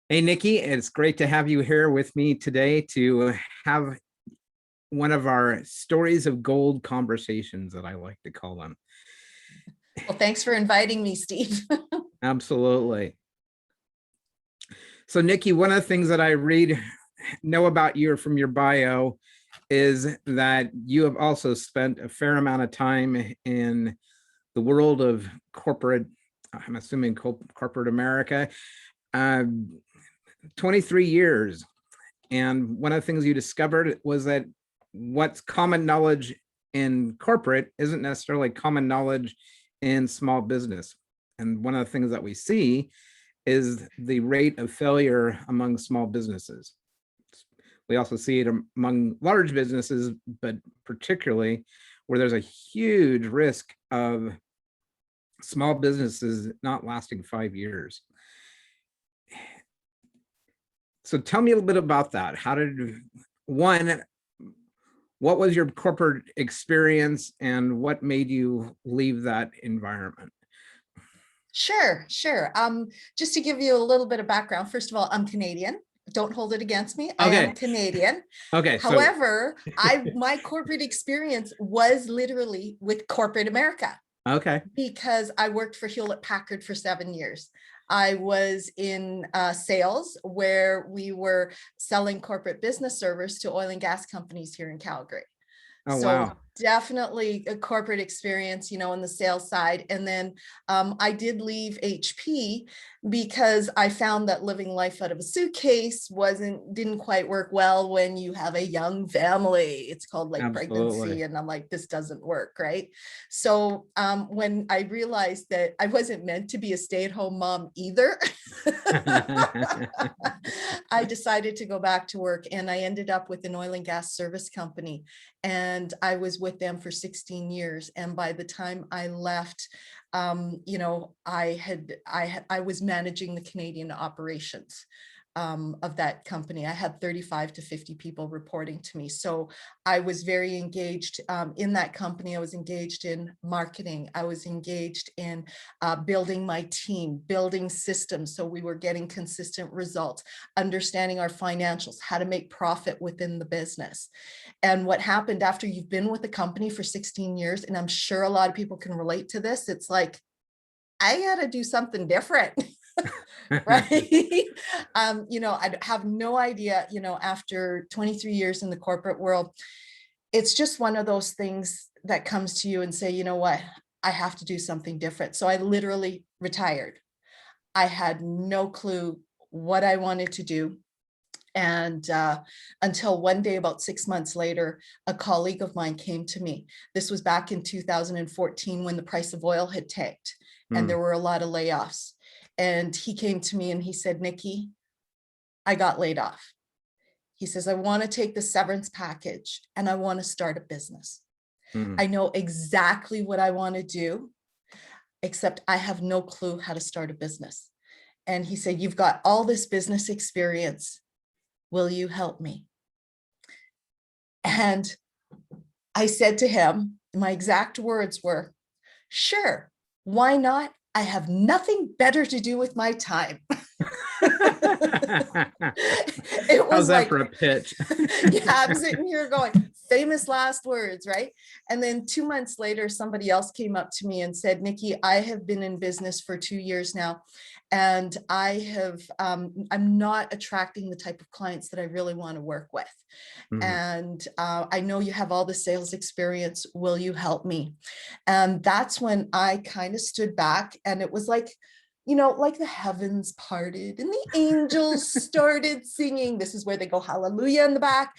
Hey, Nicki, it's great to have you here with me today to have one of our stories of gold conversations that I like to call them. Well, thanks for inviting me, Steve. Absolutely. So, Nicki, one of the things that I know about you from your bio is that you have also spent a fair amount of time in the world of corporate, I'm assuming corporate America, uh, 23 years. And one of the things you discovered was that what's common knowledge in corporate isn't necessarily common knowledge in small business. And one of the things that we see is the rate of failure among small businesses. We also see it among large businesses, but particularly where there's a huge risk of small businesses not lasting 5 years. So tell me a little bit about that. What was your corporate experience and what made you leave that environment? Sure. Just to give you a little bit of background, first of all, I'm Canadian. Don't hold it against me. I am Okay. Canadian. Okay. So, However, my corporate experience was literally with corporate America okay. because I worked for Hewlett Packard for 7 years. I was in sales where we were selling corporate business servers to oil and gas companies here in Calgary. Oh, So wow. definitely a corporate experience, on the sales side. And then I did leave HP because I found that living life out of a suitcase didn't quite work well when you have a young family. It's called like pregnancy. Absolutely. And I'm like, this doesn't work, right? So when I realized that I wasn't meant to be a stay-at-home mom either, I decided to go back to work, and I ended up with an oil and gas service company, and I was with them for 16 years. And by the time I left, I was managing the Canadian operations of that company. I had 35 to 50 people reporting to me. So I was very engaged in that company. I was engaged in marketing. I was engaged in building my team, building systems. So we were getting consistent results, understanding our financials, how to make profit within the business. And what happened after you've been with the company for 16 years, and I'm sure a lot of people can relate to this, it's like, I got to do something different. Right. I have no idea, after 23 years in the corporate world, it's just one of those things that comes to you and say, you know what, I have to do something different. So I literally retired. I had no clue what I wanted to do. And until one day, about 6 months later, a colleague of mine came to me. This was back in 2014 when the price of oil had tanked and there were a lot of layoffs. And he came to me and he said, Nicki, I got laid off. He says, I want to take the severance package and I want to start a business. I know exactly what I want to do, except I have no clue how to start a business. And he said, you've got all this business experience. Will you help me? And I said to him, my exact words were, sure, why not? I have nothing better to do with my time. It How's was that like, for a pitch? yeah, I'm sitting here going, famous last words, right? And then 2 months later, somebody else came up to me and said, Nicki, I have been in business for 2 years now, and I'm not attracting the type of clients that I really want to work with. And I know you have all the sales experience. Will you help me? And that's when I kind of stood back, and it was like, like the heavens parted and the angels started singing. This is where they go hallelujah in the back.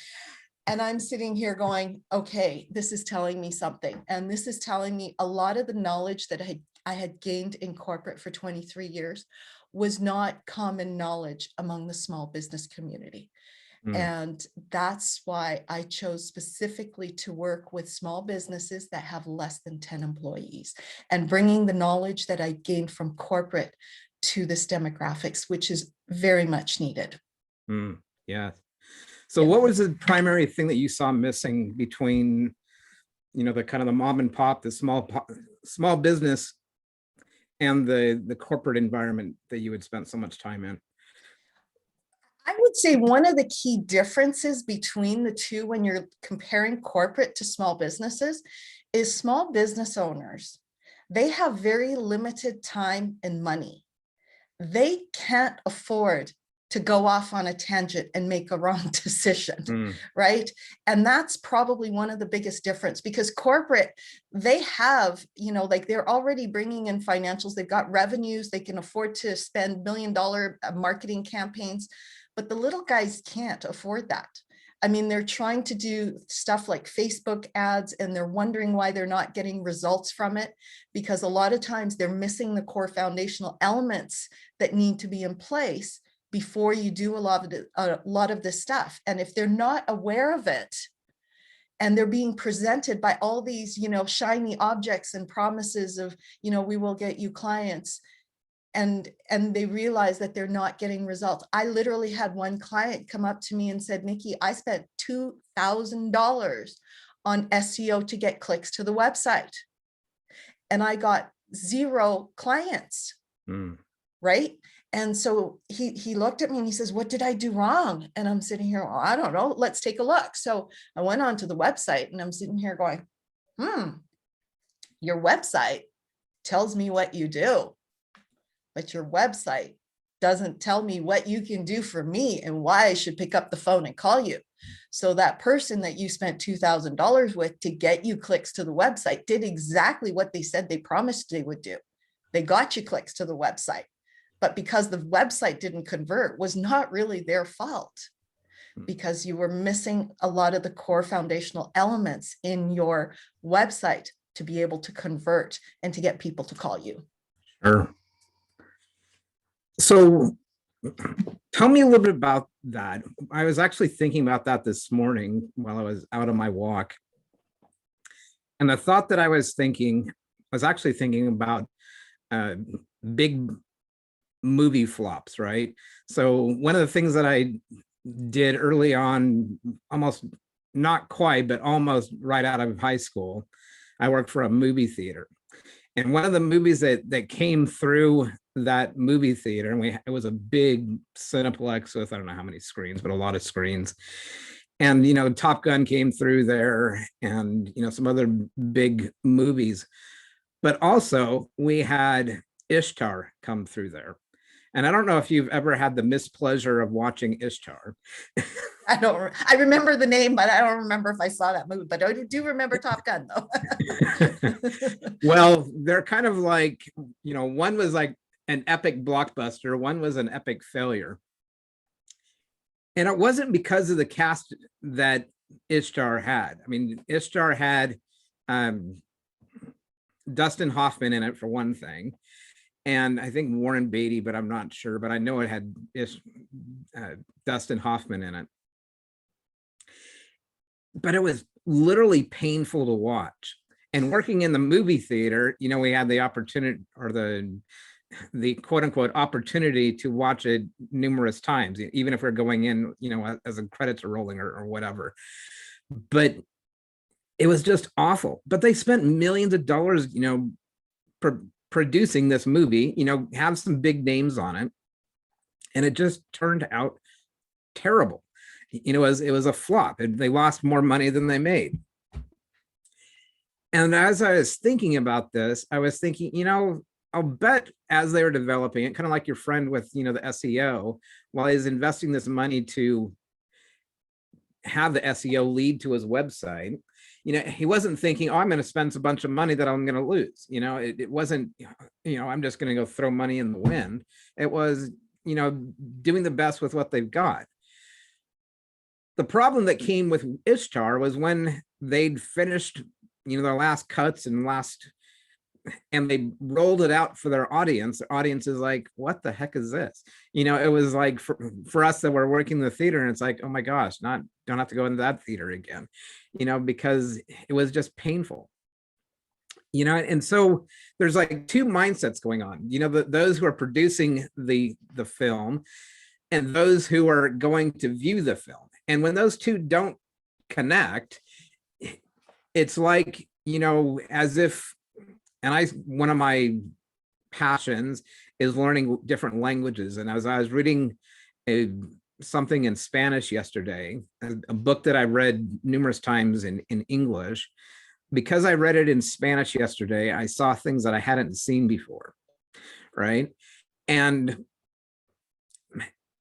And I'm sitting here going, okay, this is telling me something. And this is telling me a lot of the knowledge that I had gained in corporate for 23 years was not common knowledge among the small business community. And that's why I chose specifically to work with small businesses that have less than 10 employees and bringing the knowledge that I gained from corporate to this demographics, which is very much needed. Yeah. So Yeah. what was the primary thing that you saw missing between, the kind of the mom and pop, the small business and the corporate environment that you had spent so much time in? I would say one of the key differences between the two when you're comparing corporate to small businesses is small business owners, they have very limited time and money. They can't afford to go off on a tangent and make a wrong decision, right? And that's probably one of the biggest difference, because corporate, they have, like they're already bringing in financials, they've got revenues, they can afford to spend $1 million marketing campaigns, but the little guys can't afford that. I mean, they're trying to do stuff like Facebook ads and they're wondering why they're not getting results from it, because a lot of times they're missing the core foundational elements that need to be in place before you do a lot of this stuff. And if they're not aware of it, and they're being presented by all these, shiny objects and promises of, we will get you clients, and they realize that they're not getting results. I literally had one client come up to me and said, Nicki, I spent $2,000 on SEO to get clicks to the website, and I got 0 clients. Right? And so he looked at me and he says, what did I do wrong? And I'm sitting here, well, I don't know. Let's take a look. So I went onto the website and I'm sitting here going, your website tells me what you do, but your website doesn't tell me what you can do for me and why I should pick up the phone and call you. So that person that you spent $2,000 with to get you clicks to the website did exactly what they said they promised they would do. They got you clicks to the website. But because the website didn't convert was not really their fault, because you were missing a lot of the core foundational elements in your website to be able to convert and to get people to call you. Sure. So tell me a little bit about that. I was actually thinking about that this morning while I was out on my walk. And the thought that I was actually thinking about big movie flops, right? So one of the things that I did early on, almost not quite, but almost right out of high school, I worked for a movie theater. And one of the movies that came through that movie theater, and it was a big Cineplex with, I don't know how many screens, but a lot of screens. And, Top Gun came through there and, some other big movies. But also we had Ishtar come through there. And I don't know if you've ever had the mispleasure of watching Ishtar. I remember the name, but I don't remember if I saw that movie, but I do remember Top Gun though. Well, they're kind of like, one was like an epic blockbuster, one was an epic failure. And it wasn't because of the cast that Ishtar had. I mean, Ishtar had Dustin Hoffman in it for one thing. And I think Warren Beatty, but I'm not sure, but I know it had Dustin Hoffman in it. But it was literally painful to watch. And working in the movie theater, we had the opportunity, or the quote unquote opportunity, to watch it numerous times, even if we're going in, as the credits are rolling or whatever. But it was just awful. But they spent millions of dollars, producing this movie, have some big names on it, and it just turned out terrible. It was a flop. They lost more money than they made. And as I was thinking about this, I was thinking, I'll bet as they were developing it, kind of like your friend with, the SEO, while he's investing this money to have the SEO lead to his website, he wasn't thinking, oh, I'm going to spend a bunch of money that I'm going to lose. It wasn't, I'm just going to go throw money in the wind. It was, doing the best with what they've got. The problem that came with Ishtar was when they'd finished, their last cuts and they rolled it out for their audience. The audience is like, what the heck is this? It was like for us that were working in the theater, and it's like, oh my gosh, don't have to go into that theater again, because it was just painful. And so there's like two mindsets going on, those who are producing the film and those who are going to view the film. And when those two don't connect, it's like, as if, and one of my passions is learning different languages. And as I was reading a something in Spanish yesterday, a book that I read numerous times in English. Because I read it in Spanish yesterday, I saw things that I hadn't seen before, right? And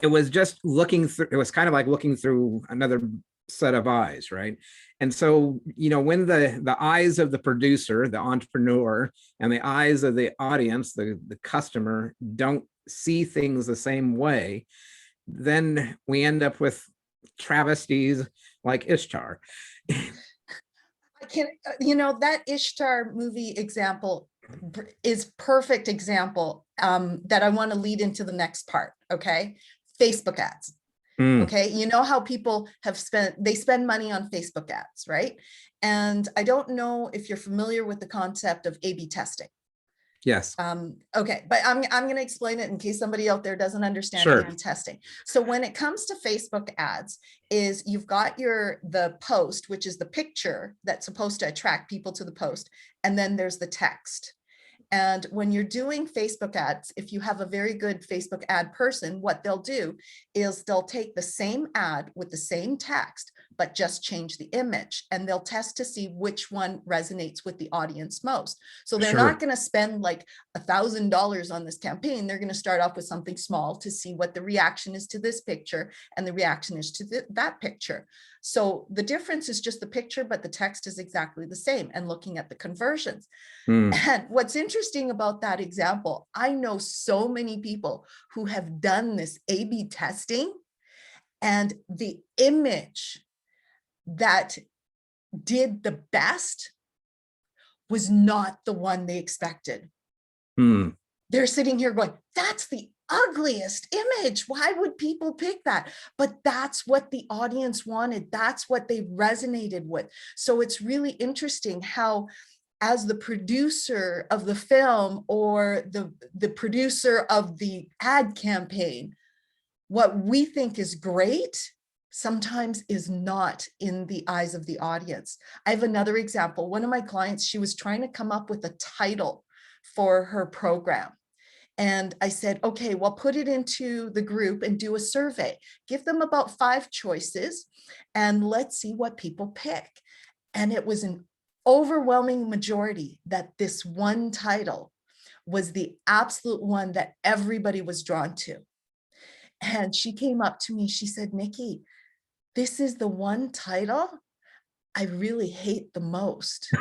it was just looking through, it was kind of like looking through another set of eyes, right? And so, when the eyes of the producer, the entrepreneur, and the eyes of the audience, the customer, don't see things the same way, then we end up with travesties like Ishtar. I can, that Ishtar movie example is perfect example that I want to lead into the next part. Okay. Facebook ads. Okay. You know how people they spend money on Facebook ads, right? And I don't know if you're familiar with the concept of A/B testing. Yes. Okay, but I'm going to explain it in case somebody out there doesn't understand Sure. A/B testing. So when it comes to Facebook ads, is you've got the post, which is the picture that's supposed to attract people to the post, and then there's the text. And when you're doing Facebook ads, if you have a very good Facebook ad person, what they'll do is they'll take the same ad with the same text, but just change the image, and they'll test to see which one resonates with the audience most. So they're not going to spend like $1,000 on this campaign. They're going to start off with something small to see what the reaction is to this picture and the reaction is to that picture. So the difference is just the picture, but the text is exactly the same, and looking at the conversions. And what's interesting about that example, I know so many people who have done this A/B testing, and the image that did the best was not the one they expected. They're sitting here going, that's the ugliest image. Why would people pick that? But that's what the audience wanted. That's what they resonated with. So it's really interesting how, as the producer of the film or the producer of the ad campaign, what we think is great sometimes is not in the eyes of the audience. I have another example. One of my clients, she was trying to come up with a title for her program. And I said, okay, well, put it into the group and do a survey. Give them about 5 choices and let's see what people pick. And it was an overwhelming majority that this one title was the absolute one that everybody was drawn to. And she came up to me, she said, Nicki, this is the one title I really hate the most.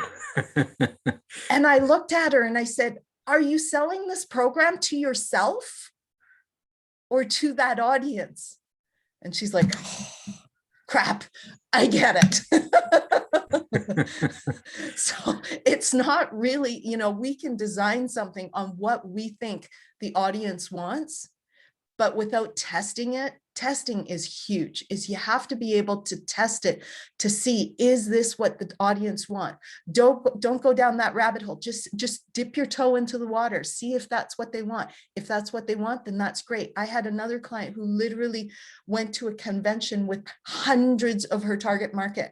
And I looked at her and I said, are you selling this program to yourself or to that audience? And she's like, oh, crap, I get it. So it's not really, we can design something on what we think the audience wants, but without testing it. Testing is huge. Is you have to be able to test it to see, is this what the audience want? Don't go down that rabbit hole. Just dip your toe into the water. See if that's what they want. If that's what they want, then that's great. I had another client who literally went to a convention with hundreds of her target market.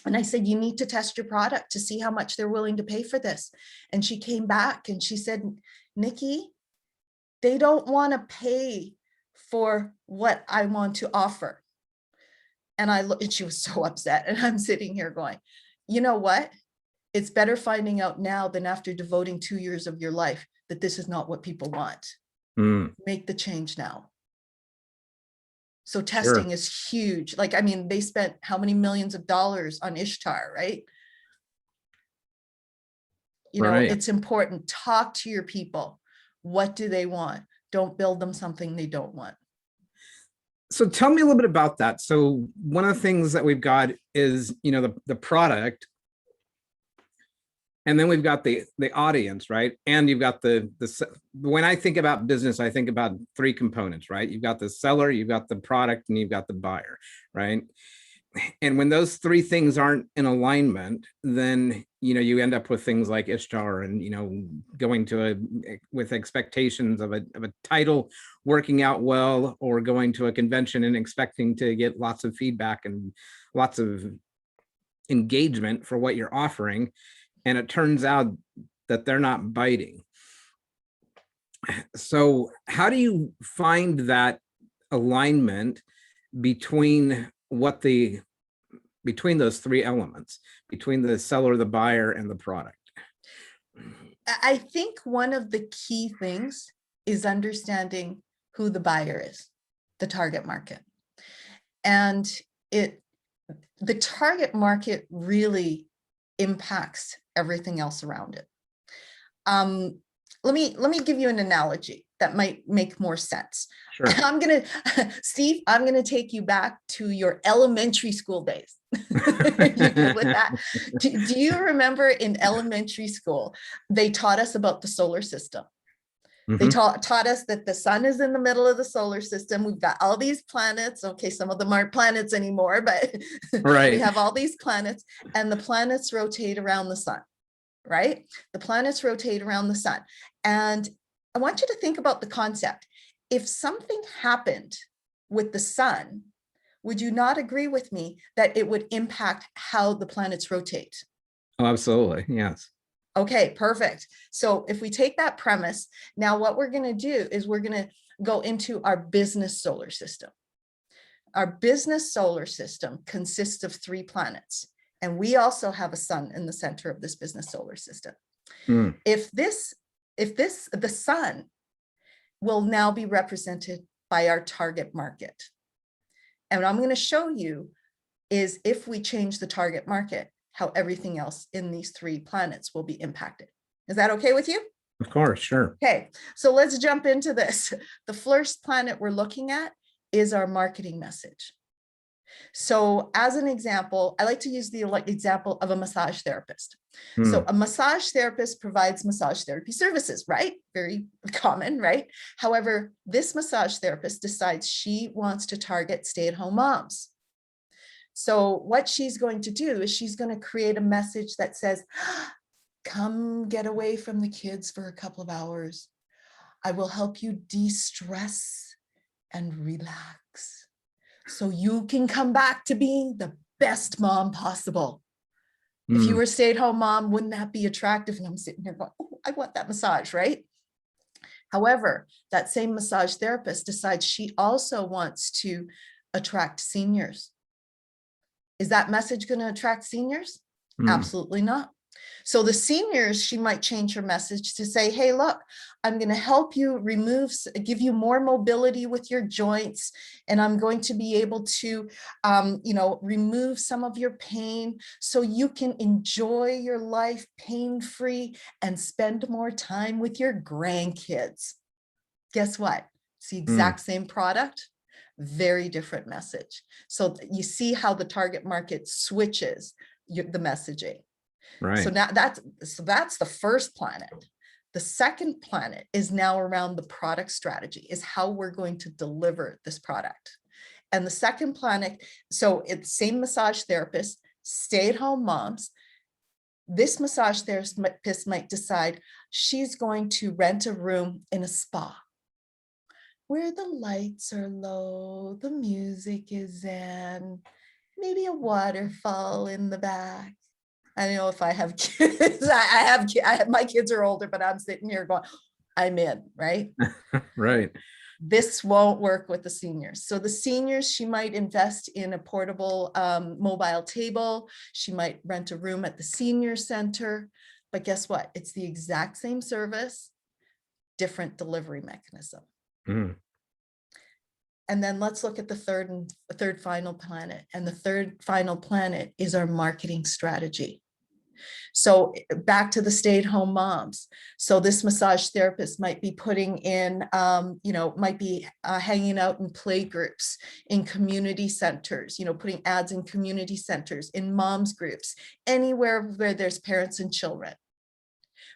And I said, you need to test your product to see how much they're willing to pay for this. And she came back and she said, Nicki, they don't want to pay for what I want to offer. And she was so upset. And I'm sitting here going, you know what? It's better finding out now than after devoting 2 years of your life that this is not what people want. Make the change now. So testing is huge. Like, I mean, they spent how many millions of dollars on Ishtar, right? It's important. Talk to your people. What do they want? Don't build them something they don't want. So tell me a little bit about that. So one of the things that we've got is, the product, and then we've got the audience, right? And you've got when I think about business, I think about 3 components, right? You've got the seller, you've got the product, and you've got the buyer, right? And when those 3 things aren't in alignment, then, you end up with things like Ishtar and, going with expectations of a title working out well, or going to a convention and expecting to get lots of feedback and lots of engagement for what you're offering. And it turns out that they're not biting. So how do you find that alignment between between those three elements, between the seller, the buyer, and the product? I think one of the key things is understanding who the buyer is, the target market. And the target market really impacts everything else around it. Let me give you an analogy that might make more sense. Sure. Steve, I'm gonna take you back to your elementary school days. You good with that? Do you remember in elementary school, they taught us about the solar system? They taught us that the sun is in the middle of the solar system. We've got all these planets. Okay, some of them aren't planets anymore, but Right. we have all these planets, and the planets rotate around the sun, right? The planets rotate around the sun. And I want you to think about the concept. If something happened with the sun, would you not agree with me that it would impact how the planets rotate? Oh, absolutely. Yes. Okay, perfect. So if we take that premise, now what we're going to do is we're going to go into our business solar system. Our business solar system consists of 3 planets, and we also have a sun in the center of this business solar system. If the sun will now be represented by our target market. And what I'm going to show you is if we change the target market, how everything else in these 3 planets will be impacted. Is that okay with you? Of course, sure. Okay, so let's jump into this. The first planet we're looking at is our marketing message. So as an example, I like to use the example of a massage therapist. So a massage therapist provides massage therapy services, right? Very common, right? However, this massage therapist decides she wants to target stay-at-home moms. So what she's going to do is she's going to create a message that says, come get away from the kids for a couple of hours. I will help you de-stress and relax so you can come back to being the best mom possible. If you were a stay-at-home mom, wouldn't that be attractive? And I'm sitting here going, oh, I want that massage, right? However, that same massage therapist decides she also wants to attract seniors. Is that message going to attract seniors? Absolutely not. So the seniors, she might change her message to say, hey, look, I'm going to help you give you more mobility with your joints. And I'm going to be able to, remove some of your pain so you can enjoy your life pain-free and spend more time with your grandkids. Guess what? It's the exact same product, very different message. So you see how the target market switches the messaging. Right. So now that's the first planet. The second planet is now around the product strategy, is how we're going to deliver this product. And the second planet, so it's same massage therapist, stay-at-home moms. This massage therapist might decide she's going to rent a room in a spa where the lights are low, the music is zen, maybe a waterfall in the back. I don't know if I have kids. I have my kids are older, but I'm sitting here going, I'm in, right? Right. This won't work with the seniors. So the seniors, she might invest in a portable mobile table. She might rent a room at the senior center. But guess what? It's the exact same service, different delivery mechanism. And then let's look at the third final planet. And the third final planet is our marketing strategy. So back to the stay-at-home moms. So this massage therapist might be putting in, hanging out in play groups, in community centers, putting ads in community centers, in moms groups, anywhere where there's parents and children.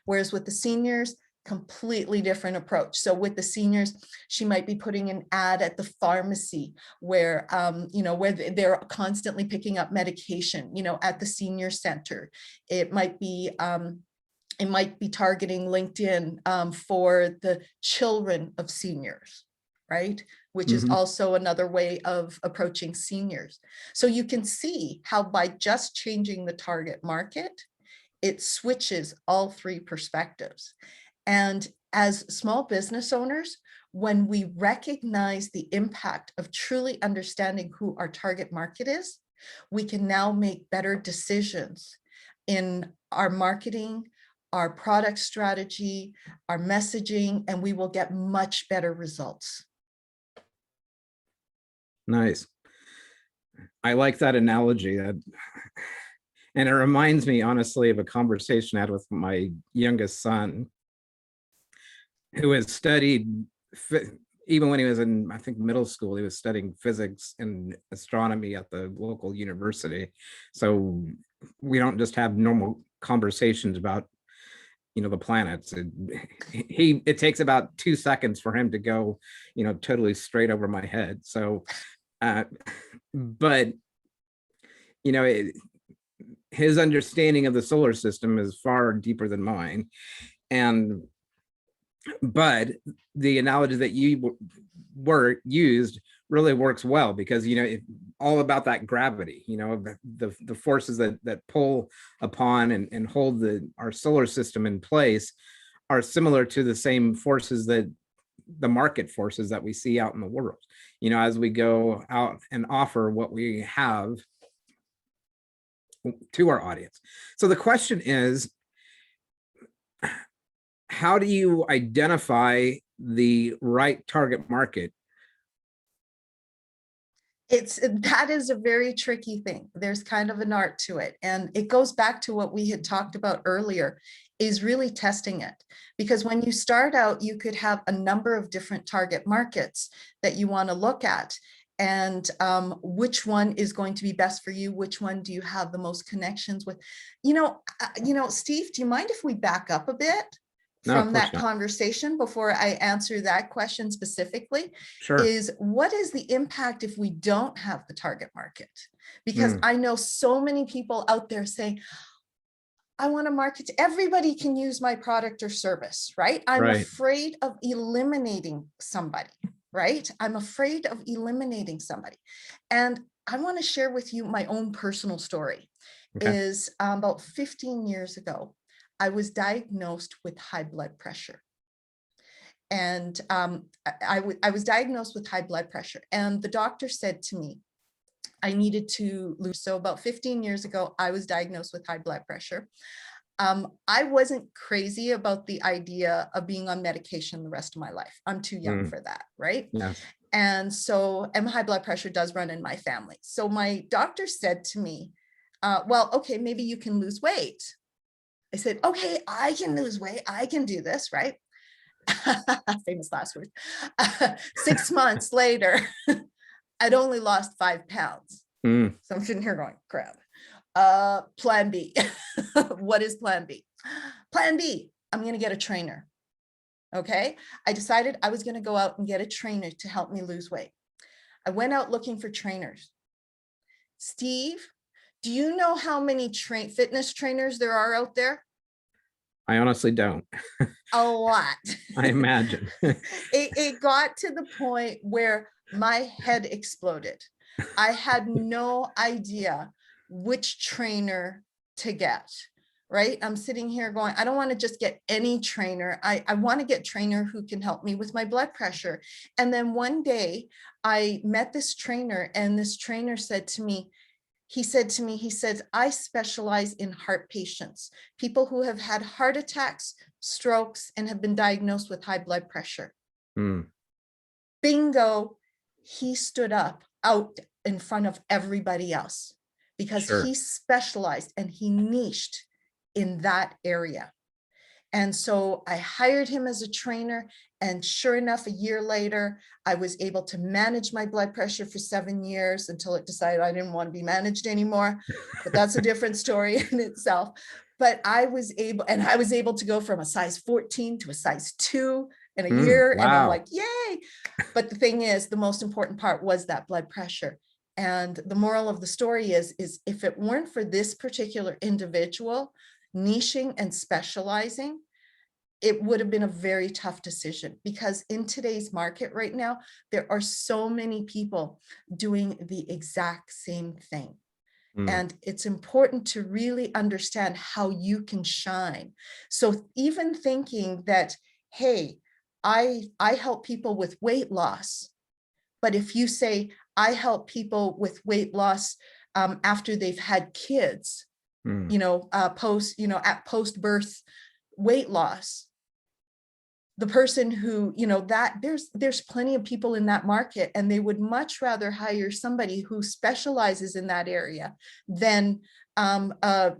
Whereas with the seniors, completely different approach. So with the seniors, she might be putting an ad at the pharmacy where, where they're constantly picking up medication, at the senior center. It might be targeting LinkedIn for the children of seniors, right? Which is also another way of approaching seniors. So you can see how by just changing the target market, it switches all 3 perspectives. And as small business owners, when we recognize the impact of truly understanding who our target market is, we can now make better decisions in our marketing, our product strategy, our messaging, and we will get much better results. Nice. I like that analogy. And it reminds me, honestly, of a conversation I had with my youngest son, who has studied, even when he was in, I think, middle school, he was studying physics and astronomy at the local university. So we don't just have normal conversations about, the planets. It takes about 2 seconds for him to go, totally straight over my head. So, but, his understanding of the solar system is far deeper than mine. But the analogy that you used really works well, because all about that gravity, the forces that pull upon and hold our solar system in place are similar to the same forces that the market forces that we see out in the world, as we go out and offer what we have to our audience. So the question is, how do you identify the right target market? That is a very tricky thing. There's kind of an art to it. And it goes back to what we had talked about earlier, is really testing it. Because when you start out, you could have a number of different target markets that you want to look at. And which one is going to be best for you? Which one do you have the most connections with? Steve, do you mind if we back up a bit from that conversation before I answer that question specifically? Sure. Is what is the impact if we don't have the target market? Because I know so many people out there saying, I want to market, everybody can use my product or service, right? I'm afraid of eliminating somebody. Right? I'm afraid of eliminating somebody. And I want to share with you my own personal story. Is about 15 years ago, I was diagnosed with high blood pressure. And I was diagnosed with high blood pressure. And the doctor said to me, I needed to lose. So about 15 years ago, I was diagnosed with high blood pressure. I wasn't crazy about the idea of being on medication the rest of my life. I'm too young for that, right? Yes. And so, and high blood pressure does run in my family. So my doctor said to me, well, okay, maybe you can lose weight. I said, okay, I can lose weight. I can do this, right? Famous last words. 6 months later, I'd only lost 5 pounds. So I'm sitting here going, crap. Plan B. What is plan B? Plan B, I'm going to get a trainer. Okay. I decided I was going to go out and get a trainer to help me lose weight. I went out looking for trainers. Steve, do you know how many fitness trainers there are out there? I honestly don't. A lot. I imagine. It got to the point where my head exploded. I had no idea which trainer to get, right? I'm sitting here going, I don't want to just get any trainer. I want to get a trainer who can help me with my blood pressure. And then one day I met this trainer, and this trainer said to me, he says, I specialize in heart patients, people who have had heart attacks, strokes, and have been diagnosed with high blood pressure. Bingo. He stood up out in front of everybody else because he specialized and he niched in that area. And so I hired him as a trainer. And sure enough, a year later, I was able to manage my blood pressure for 7 years until it decided I didn't want to be managed anymore. But that's a different story in itself. But I was able to go from a size 14 to a size 2 in a year. Wow. And I'm like, yay. But the thing is, the most important part was that blood pressure. And the moral of the story is if it weren't for this particular individual niching and specializing, it would have been a very tough decision, because in today's market right now, there are so many people doing the exact same thing. And it's important to really understand how you can shine. So even thinking that, hey, I help people with weight loss. But if you say, I help people with weight loss after they've had kids, Mm, at post-birth weight loss, the person who, that there's plenty of people in that market, and they would much rather hire somebody who specializes in that area than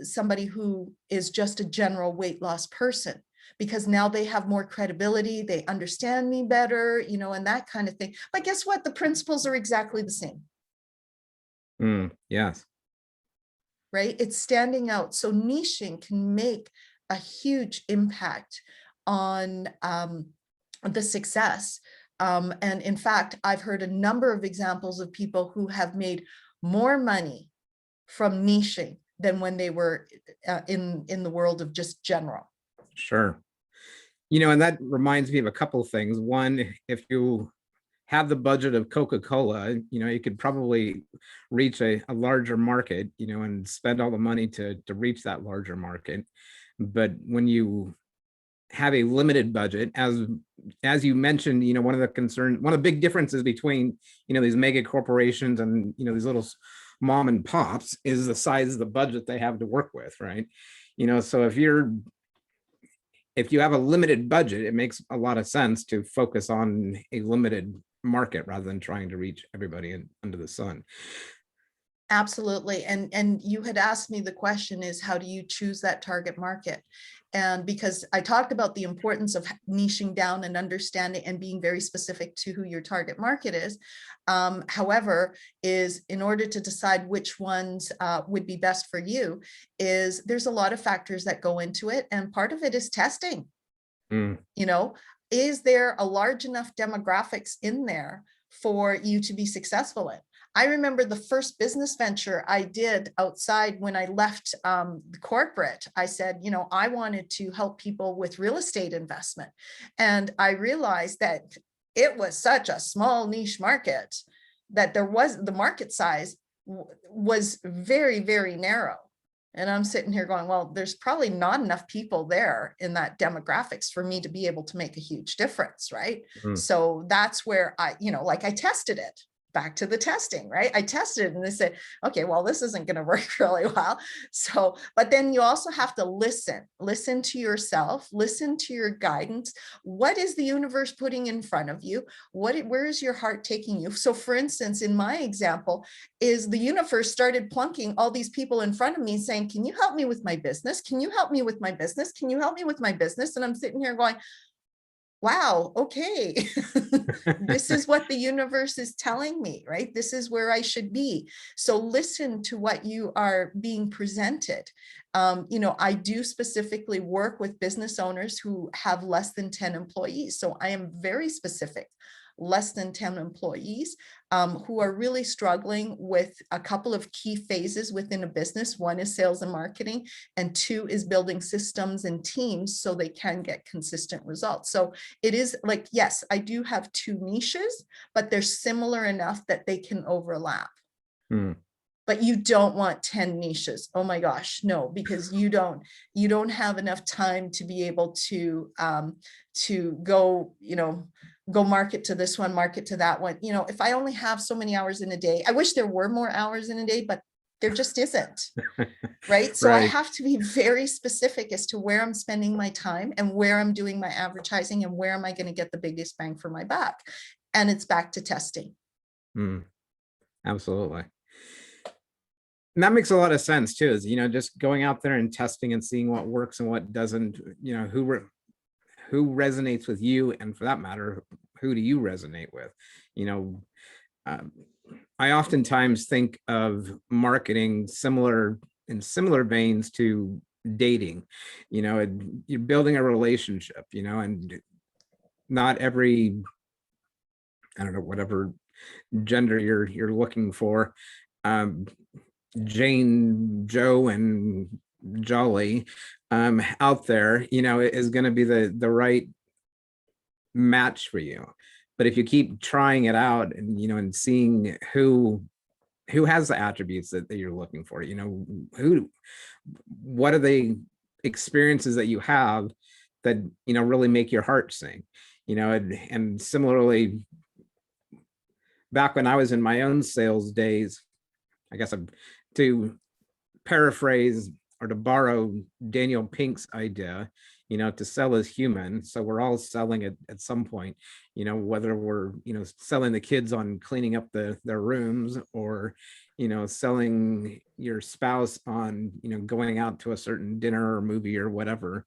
somebody who is just a general weight loss person, because now they have more credibility, they understand me better, and that kind of thing. But guess what? The principles are exactly the same, yes. right? It's standing out. So niching can make a huge impact on the success. And in fact, I've heard a number of examples of people who have made more money from niching than when they were in the world of just general. Sure. And that reminds me of a couple of things. One, if you have the budget of Coca-Cola, you could probably reach a larger market, and spend all the money to reach that larger market. But when you have a limited budget, as you mentioned, one of the big differences between, these mega corporations and, these little mom and pops is the size of the budget they have to work with, right? So if you have a limited budget, it makes a lot of sense to focus on a limited market rather than trying to reach everybody under the sun. Absolutely. And you had asked me, the question is, how do you choose that target market? And because I talked about the importance of niching down and understanding and being very specific to who your target market is. However, is in order to decide which ones would be best for you, there's a lot of factors that go into it. And part of it is testing. Is there a large enough demographics in there for you to be successful in? I remember the first business venture I did outside when I left the corporate. I said, I wanted to help people with real estate investment. And I realized that it was such a small niche market that the market size was very, very narrow. And I'm sitting here going, well, there's probably not enough people there in that demographics for me to be able to make a huge difference, right? So that's where I tested it. Back to the testing, right? I tested it and they said, okay, well, this isn't going to work really well. So, but then you also have to listen to yourself, listen to your guidance. What is the universe putting in front of you? Where is your heart taking you? So for instance, in my example, is the universe started plunking all these people in front of me saying, can you help me with my business? Can you help me with my business? Can you help me with my business? And I'm sitting here going, wow, okay, this is what the universe is telling me, right? This is where I should be. So listen to what you are being presented. I do specifically work with business owners who have less than 10 employees. So I am very specific. Less than 10 employees who are really struggling with a couple of key phases within a business. One is sales and marketing, and two is building systems and teams so they can get consistent results. So it is like, yes, I do have two niches, but they're similar enough that they can overlap. But you don't want 10 niches. Oh my gosh, no, because you don't have enough time to be able to go, go market to this one, market to that one. If I only have so many hours in a day, I wish there were more hours in a day, but there just isn't, right? So I have to be very specific as to where I'm spending my time and where I'm doing my advertising and where am I going to get the biggest bang for my buck. And it's back to testing. Absolutely. And that makes a lot of sense too, is, just going out there and testing and seeing what works and what doesn't, who resonates with you. And for that matter, who do you resonate with? I oftentimes think of marketing in similar veins to dating. You're building a relationship, and not every, I don't know, whatever gender you're looking for, Jane, Joe, and Jolly out there, is going to be the right match for you. But if you keep trying it out and, and seeing who has the attributes that you're looking for, what are the experiences that you have that, really make your heart sing? and similarly, back when I was in my own sales days, I guess to paraphrase or to borrow Daniel Pink's idea, to sell is human. So we're all selling it at some point, whether we're, selling the kids on cleaning up their rooms, or, selling your spouse on, going out to a certain dinner or movie or whatever.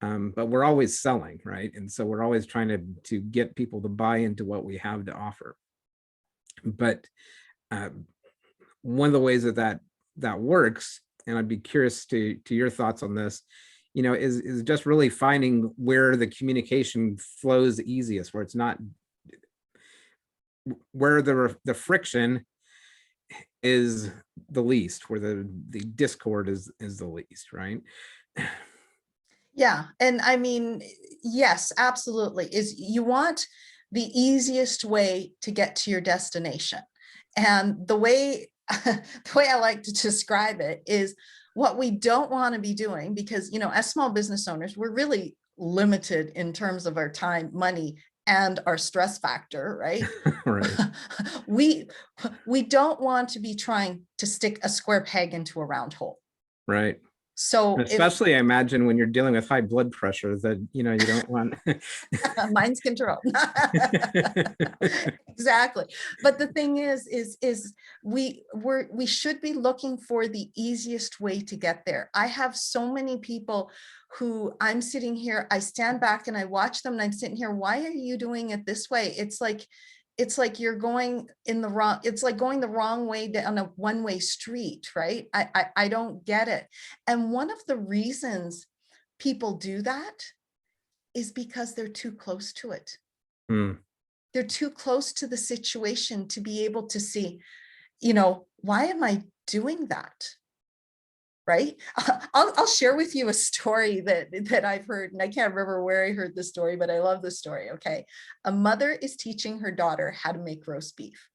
But we're always selling, right? And so we're always trying to get people to buy into what we have to offer. But one of the ways that works, and I'd be curious to your thoughts on this, is just really finding where the communication flows the easiest, where it's not, where the friction is the least, where the discord is the least, right? Yeah. And I mean, yes, absolutely. Is you want the easiest way to get to your destination. And the way the way I like to describe it is what we don't want to be doing, because, as small business owners, we're really limited in terms of our time, money, and our stress factor, right? Right. We don't want to be trying to stick a square peg into a round hole. Right. So especially, I imagine, when you're dealing with high blood pressure, that you don't want mind's control. Exactly. But the thing is we should be looking for the easiest way to get there. I have so many people who I'm sitting here, I stand back and I watch them and I'm sitting here, why are you doing it this way? It's like you're going in the wrong, it's like going the wrong way down a one-way street, right? I don't get it. And one of the reasons people do that is because they're too close to it. They're too close to the situation to be able to see, why am I doing that? Right? I'll share with you a story that I've heard, and I can't remember where I heard the story, but I love the story. Okay. A mother is teaching her daughter how to make roast beef.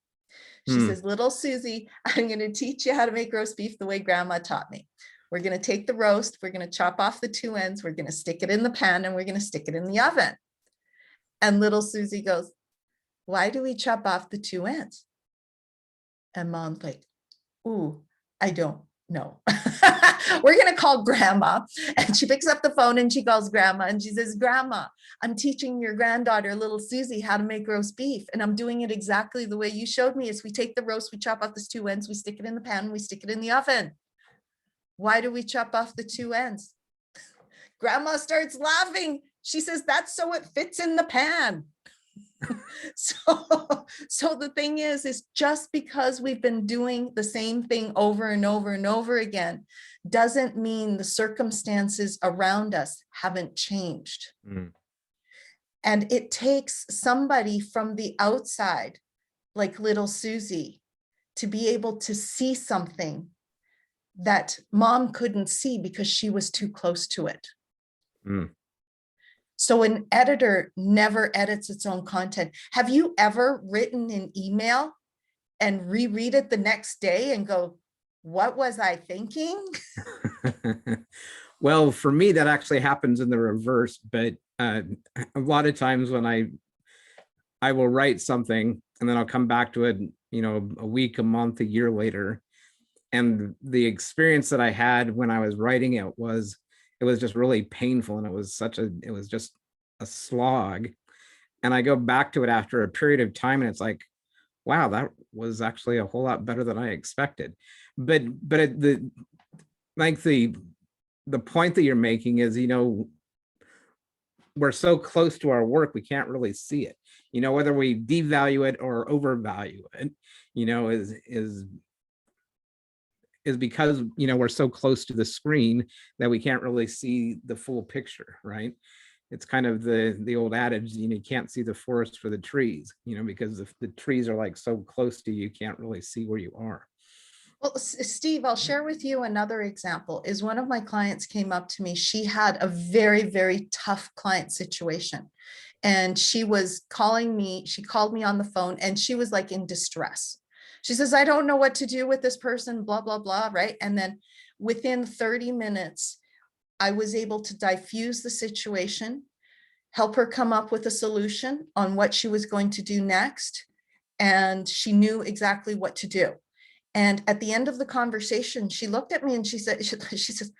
She says, little Susie, I'm going to teach you how to make roast beef the way grandma taught me. We're going to take the roast, we're going to chop off the two ends, we're going to stick it in the pan, and we're going to stick it in the oven. And little Susie goes, why do we chop off the two ends? And mom's like, ooh, I don't know. We're going to call grandma. And she picks up the phone and she calls grandma and she says, Grandma, I'm teaching your granddaughter, little Susie, how to make roast beef. And I'm doing it exactly the way you showed me. Is we take the roast, we chop off the two ends, we stick it in the pan, we stick it in the oven. Why do we chop off the two ends? Grandma starts laughing. She says, that's so it fits in the pan. So the thing is just because we've been doing the same thing over and over and over again doesn't mean the circumstances around us haven't changed. And it takes somebody from the outside, like little Susie, to be able to see something that mom couldn't see because she was too close to it. So an editor never edits its own content. Have you ever written an email and reread it the next day and go, what was I thinking? Well, for me, that actually happens in the reverse. But a lot of times when I will write something and then I'll come back to it, a week, a month, a year later. And the experience that I had when I was writing it was just really painful. And it was just a slog. And I go back to it after a period of time and it's like, wow, that was actually a whole lot better than I expected. But the point that you're making is, we're so close to our work, we can't really see it, whether we devalue it or overvalue it, is because, we're so close to the screen that we can't really see the full picture, right? It's kind of the old adage, you can't see the forest for the trees, because the trees are like so close to you, you can't really see where you are. Well, Steve, I'll share with you another example. Is one of my clients came up to me. She had a very, very tough client situation. And she was calling me. She called me on the phone and she was like in distress. She says, I don't know what to do with this person, blah, blah, blah, right? And then within 30 minutes, I was able to diffuse the situation, help her come up with a solution on what she was going to do next. And she knew exactly what to do. And at the end of the conversation, she looked at me and she said, she says,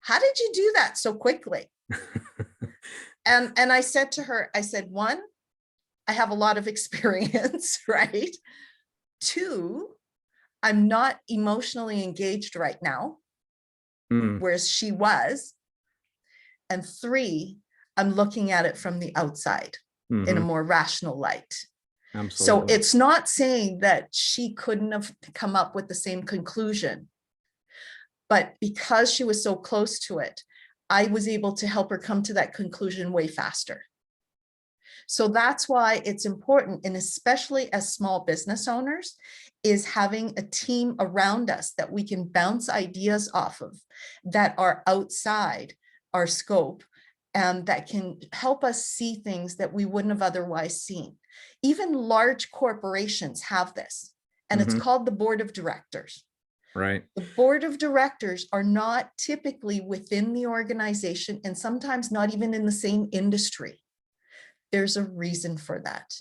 how did you do that so quickly? And I said to her, I said, one, I have a lot of experience, right? Two, I'm not emotionally engaged right now, whereas she was. And three, I'm looking at it from the outside in a more rational light. Absolutely. So it's not saying that she couldn't have come up with the same conclusion, but because she was so close to it, I was able to help her come to that conclusion way faster. So that's why it's important, and especially as small business owners, is having a team around us that we can bounce ideas off of that are outside our scope and that can help us see things that we wouldn't have otherwise seen. Even large corporations have this, and it's called the board of directors. Right. The board of directors are not typically within the organization, and sometimes not even in the same industry. There's a reason for that.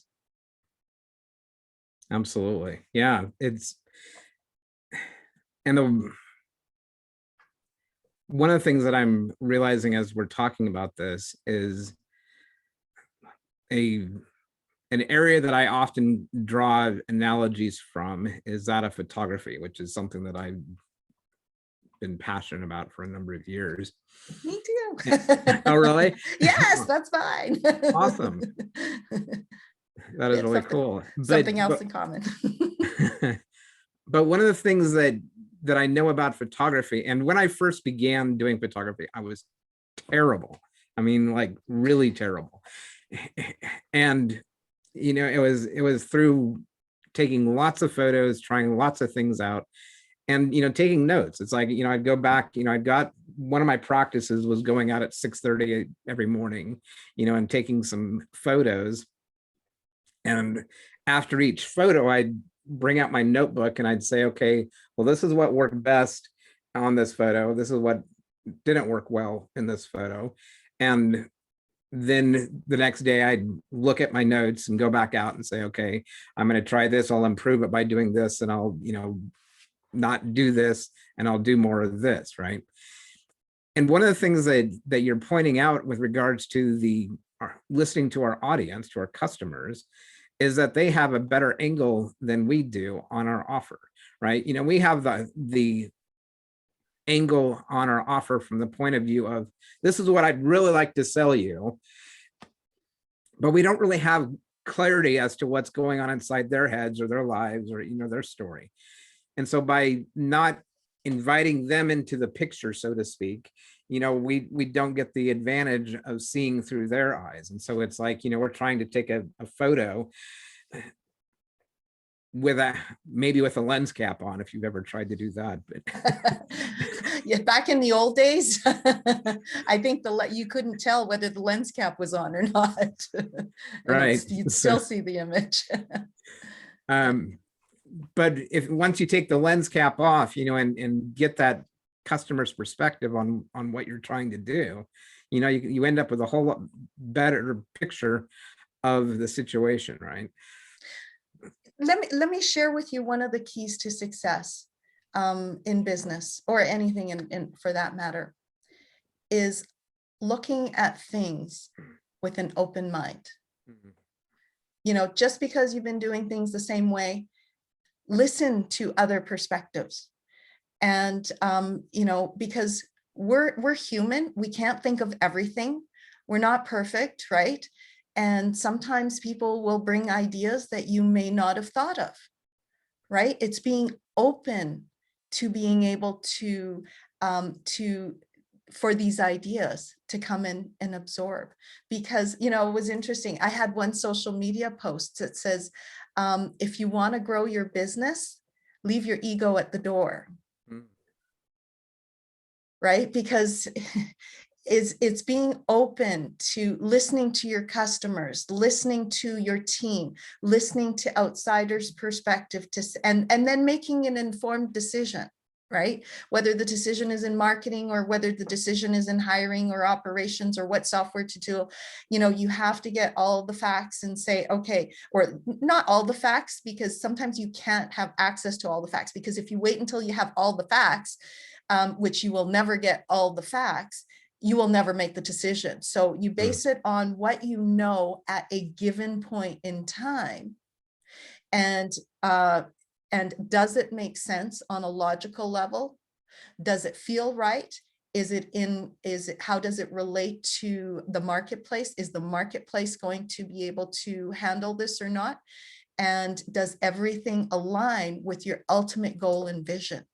Absolutely. Yeah. One of the things that I'm realizing as we're talking about this is an area that I often draw analogies from is that of photography, which is something that I've been passionate about for a number of years. Me too. Oh, really? Yes, that's fine. Awesome. That is really cool. Something else in common. But one of the things that I know about photography, and when I first began doing photography, I was terrible. I mean, like really terrible. And it was through taking lots of photos, trying lots of things out, and taking notes. It's like I'd go back. I got one of my practices was going out at 6:30 every morning, and taking some photos. And after each photo, I'd bring out my notebook and I'd say, okay, well, this is what worked best on this photo. This is what didn't work well in this photo. And then the next day I'd look at my notes and go back out and say, okay, I'm going to try this. I'll improve it by doing this, and I'll, not do this, and I'll do more of this. Right. And one of the things that you're pointing out with regards to listening to our audience, to our customers, is that they have a better angle than we do on our offer, right? We have the angle on our offer from the point of view of, this is what I'd really like to sell you, but we don't really have clarity as to what's going on inside their heads or their lives or, their story. And so by not inviting them into the picture, so to speak, we don't get the advantage of seeing through their eyes. And so it's like, we're trying to take a photo with maybe with a lens cap on, if you've ever tried to do that. But yeah, back in the old days, I think you couldn't tell whether the lens cap was on or not. Right. You'd still see the image. But once you take the lens cap off, and get that customer's perspective on what you're trying to do, you end up with a whole lot better picture of the situation, right? Let me share with you one of the keys to success in business, or anything in for that matter, is looking at things with an open mind. Just because you've been doing things the same way, listen to other perspectives. And because we're human, we can't think of everything. We're not perfect, right? And sometimes people will bring ideas that you may not have thought of, right? It's being open to being able to for these ideas to come in and absorb. Because, it was interesting. I had one social media post that says, if you want to grow your business, leave your ego at the door. Right? Because it's being open to listening to your customers, listening to your team, listening to outsiders' perspective, and then making an informed decision. right? Whether the decision is in marketing or whether the decision is in hiring or operations or what software to do, you have to get all the facts and say, okay, or not all the facts, because sometimes you can't have access to all the facts, because if you wait until you have all the facts, which you will never get all the facts, you will never make the decision. So you base it on what you know at a given point in time. And does it make sense on a logical level? Does it feel right? How does it relate to the marketplace? Is the marketplace going to be able to handle this or not? And does everything align with your ultimate goal and vision?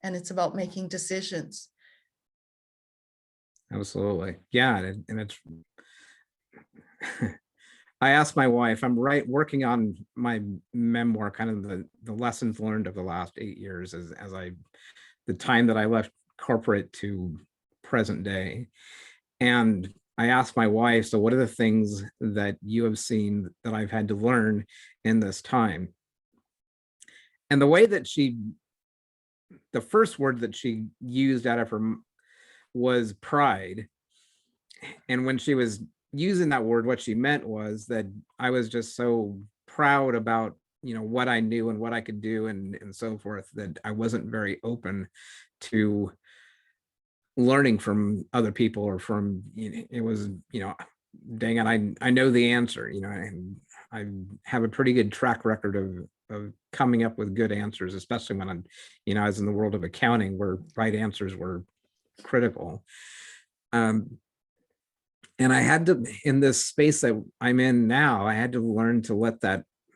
And it's about making decisions. Absolutely. Yeah. And it's, I asked my wife, I'm working on my memoir, kind of the lessons learned of the last 8 years the time that I left corporate to present day. And I asked my wife, so what are the things that you have seen that I've had to learn in this time? And the way that the first word that she used out of her was pride. And when she was using that word, what she meant was that I was just so proud about, what I knew and what I could do and so forth, that I wasn't very open to learning from other people or from, it was, dang it, I know the answer, and I have a pretty good track record of coming up with good answers, especially when I'm, I was in the world of accounting where right answers were critical. And I had to, in this space that I'm in now, I had to learn to let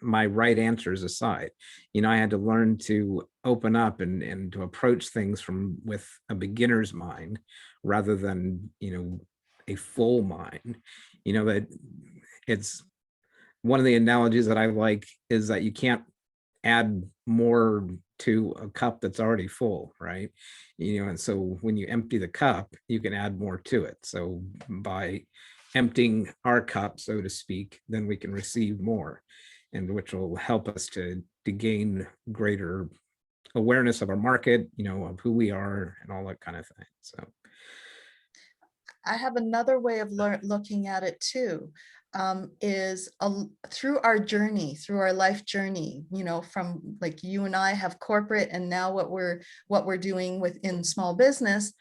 my right answers aside. I had to learn to open up and to approach things with a beginner's mind rather than, a full mind. That it's one of the analogies that I like is that you can't add more to a cup that's already full, right? And so when you empty the cup, you can add more to it. So by emptying our cup, so to speak, then we can receive more, and which will help us to gain greater awareness of our market, of who we are and all that kind of thing. So I have another way of looking at it too, is through our journey, through our life journey, from like you and I have corporate and now what we're doing within small business,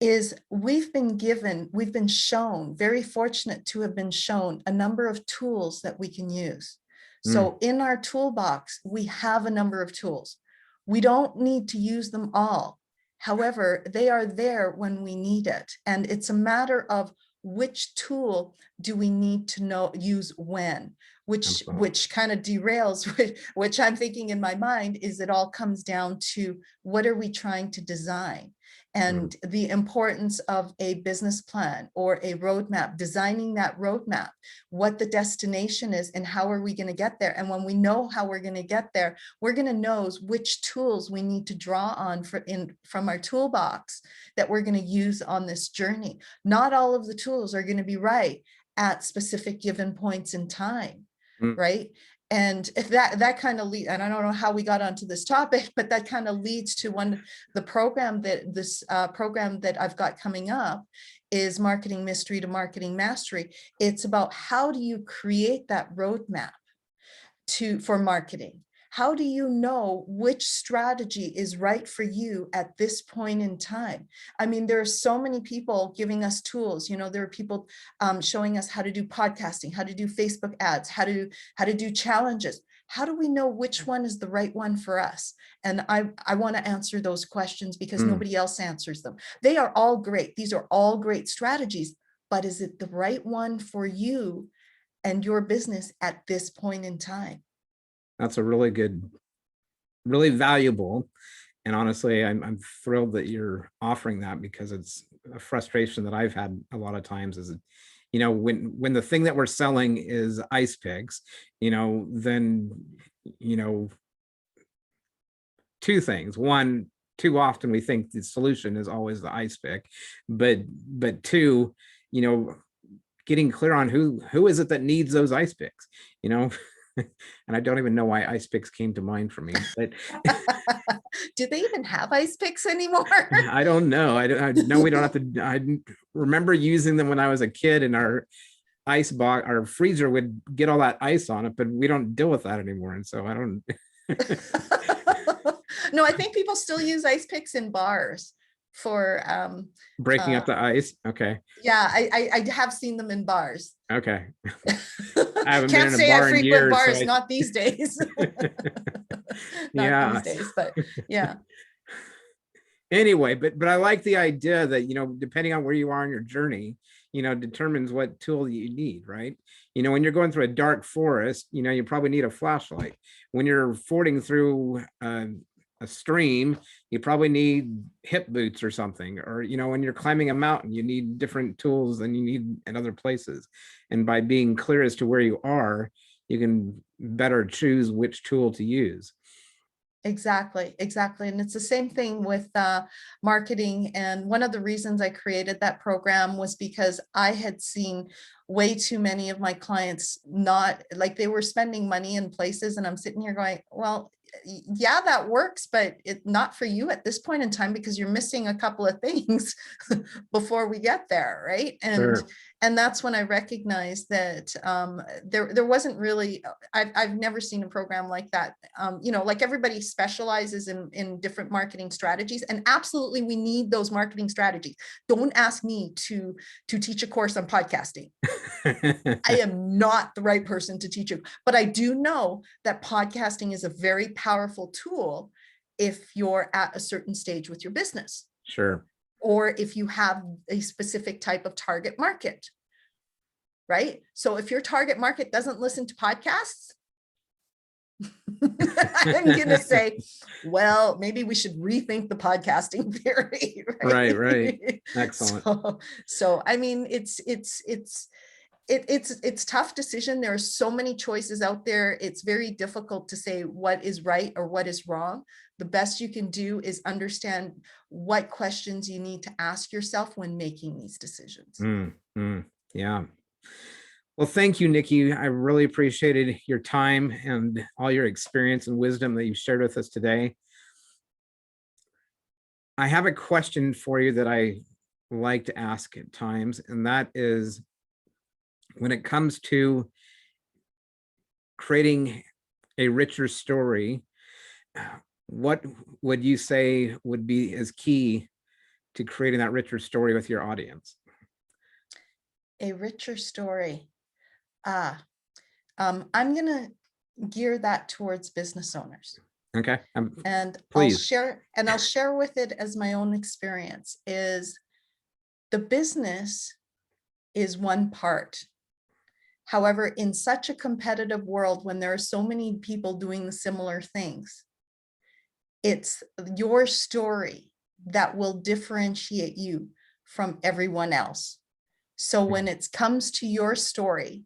is we've been shown, very fortunate to have been shown a number of tools that we can use. So in our toolbox, we have a number of tools. We don't need to use them all. However, they are there when we need it. And it's a matter of which tool do we need to use when, which kind of derails, which I'm thinking in my mind is it all comes down to what are we trying to design? And the importance of a business plan or a roadmap, designing that roadmap, what the destination is and how are we going to get there. And when we know how we're going to get there, we're going to know which tools we need to draw on from our toolbox that we're going to use on this journey. Not all of the tools are going to be right at specific given points in time, right? And if that kind of leads, and I don't know how we got onto this topic, but that kind of leads to the program that I've got coming up is Marketing Mystery to Marketing Mastery. It's about how do you create that roadmap for marketing? How do you know which strategy is right for you at this point in time? I mean, there are so many people giving us tools. There are people showing us how to do podcasting, how to do Facebook ads, how to do challenges. How do we know which one is the right one for us? And I want to answer those questions because nobody else answers them. They are all great. These are all great strategies, but is it the right one for you and your business at this point in time? That's a really good, really valuable. And honestly, I'm thrilled that you're offering that because it's a frustration that I've had a lot of times is, when the thing that we're selling is ice picks, then, two things. One, too often we think the solution is always the ice pick, but two, getting clear on who is it that needs those ice picks, And I don't even know why ice picks came to mind for me, but Do they even have ice picks anymore? I don't know. I know we don't have to. I remember using them when I was a kid, and our ice box, our freezer would get all that ice on it, but we don't deal with that anymore. And so I don't. No, I think people still use ice picks in bars for Breaking up the ice. Okay. yeah, I have seen them in bars. Okay. I haven't been Can't in a say I bar in frequent years. bars, So not these days. Not yeah. these days, but yeah. Anyway, but I like the idea that, depending on where you are in your journey, determines what tool you need, right? When you're going through a dark forest, you probably need a flashlight. When you're fording through a stream, you probably need hip boots or something, or when you're climbing a mountain, you need different tools than you need in other places. And by being clear as to where you are, you can better choose which tool to use. Exactly, exactly. And it's the same thing with marketing. And one of the reasons I created that program was because I had seen way too many of my clients not like they were spending money in places. And I'm sitting here going, well, yeah, that works, but it's not for you at this point in time because you're missing a couple of things before we get there, right? Sure. And that's when I recognized that there wasn't really, I've never seen a program like that. Like everybody specializes in different marketing strategies, and absolutely we need those marketing strategies. Don't ask me to teach a course on podcasting. I am not the right person to teach you, but I do know that podcasting is a very powerful tool if you're at a certain stage with your business. Sure. Or if you have a specific type of target market, right? So if your target market doesn't listen to podcasts, I'm going to say, well, maybe we should rethink the podcasting theory. Right. Excellent. So I mean, it's tough decision. There are so many choices out there. It's very difficult to say what is right or what is wrong. The best you can do is understand what questions you need to ask yourself when making these decisions. Yeah. Well, thank you, Nicki. I really appreciated your time and all your experience and wisdom that you shared with us today. I have a question for you that I like to ask at times, and that is, when it comes to creating a richer story, what would you say would be as key to creating that richer story with your audience? A richer story. I'm going to gear that towards business owners. Okay. And Please. I'll share with it as my own experience is the business is one part. However, in such a competitive world, when there are so many people doing similar things, it's your story that will differentiate you from everyone else. So when it comes to your story,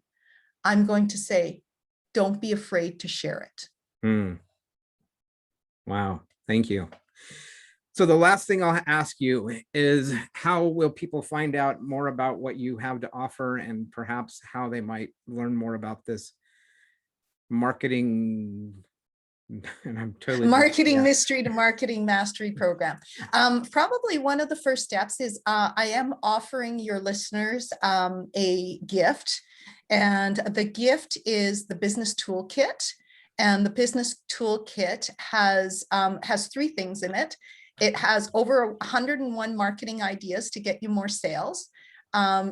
I'm going to say, don't be afraid to share it. Wow. Thank you. So the last thing I'll ask you is, how will people find out more about what you have to offer, and perhaps how they might learn more about this marketing? And I'm totally marketing mystery to marketing mastery program. Probably one of the first steps is I am offering your listeners a gift, and the gift is the business toolkit. And the business toolkit has 3 things in it. It has over 101 marketing ideas to get you more sales.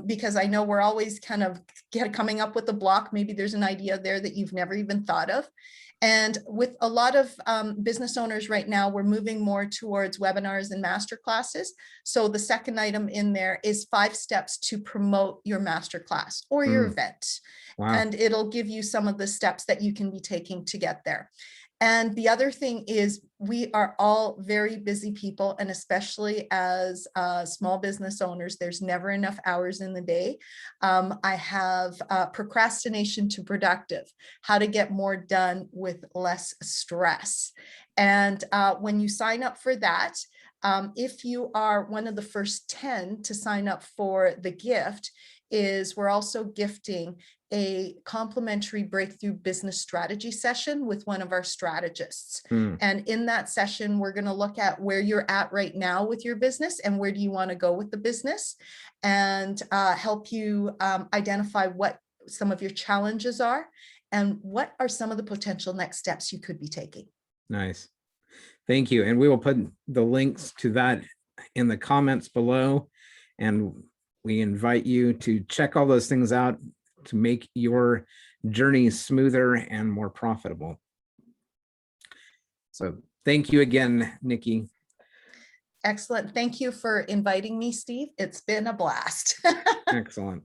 Because I know we're always kind of coming up with a block. Maybe there's an idea there that you've never even thought of. And with a lot of business owners right now, we're moving more towards webinars and masterclasses. So the second item in there is 5 steps to promote your masterclass or your event. Wow. And it'll give you some of the steps that you can be taking to get there. And the other thing is, we are all very busy people, and especially as small business owners, there's never enough hours in the day. I have procrastination to productive, how to get more done with less stress. And when you sign up for that, if you are one of the first 10 to sign up for the gift, is we're also gifting a complimentary breakthrough business strategy session with one of our strategists. And in that session, we're going to look at where you're at right now with your business and where do you want to go with the business, and help you identify what some of your challenges are and what are some of the potential next steps you could be taking. Nice. Thank you. And we will put the links to that in the comments below. And we invite you to check all those things out to make your journey smoother and more profitable. So thank you again, Nicki. Excellent. Thank you for inviting me, Steve. It's been a blast. Excellent.